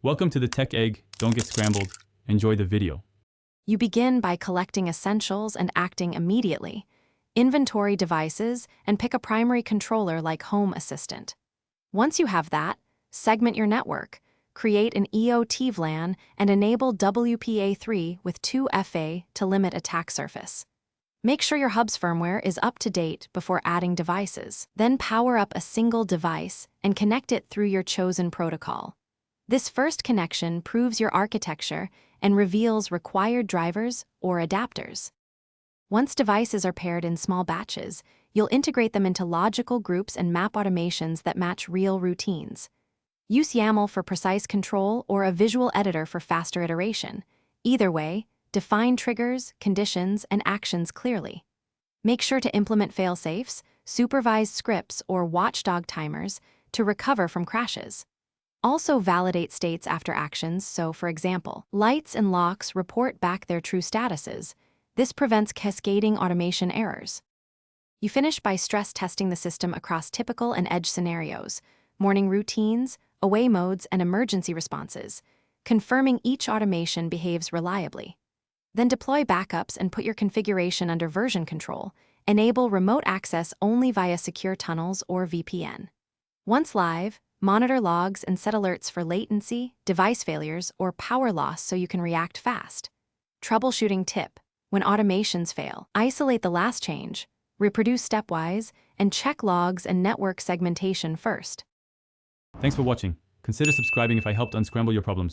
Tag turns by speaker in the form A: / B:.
A: Welcome to the Tech Egg. Don't get scrambled. Enjoy the video.
B: You begin by collecting essentials and acting immediately. Inventory devices and pick a primary controller like Home Assistant. Once you have that, segment your network. Create an EOT VLAN and enable WPA3 with 2FA to limit attack surface. Make sure your hub's firmware is up to date before adding devices. Then power up a single device and connect it through your chosen protocol. This first connection proves your architecture and reveals required drivers or adapters. Once devices are paired in small batches, you'll integrate them into logical groups and map automations that match real routines. Use YAML for precise control or a visual editor for faster iteration. Either way, define triggers, conditions, and actions clearly. Make sure to implement fail-safes, supervised scripts, or watchdog timers to recover from crashes. Also validate states after actions, so for example, lights and locks report back their true statuses. This prevents cascading automation errors. You finish by stress testing the system across typical and edge scenarios, morning routines, away modes, and emergency responses, confirming each automation behaves reliably. Then deploy backups and put your configuration under version control. Enable remote access only via secure tunnels or VPN. Once live, monitor logs and set alerts for latency, device failures, or power loss so you can react fast. Troubleshooting tip: when automations fail, isolate the last change, reproduce stepwise, and check logs and network segmentation first.
A: Thanks for watching. Consider subscribing if I helped unscramble your problems.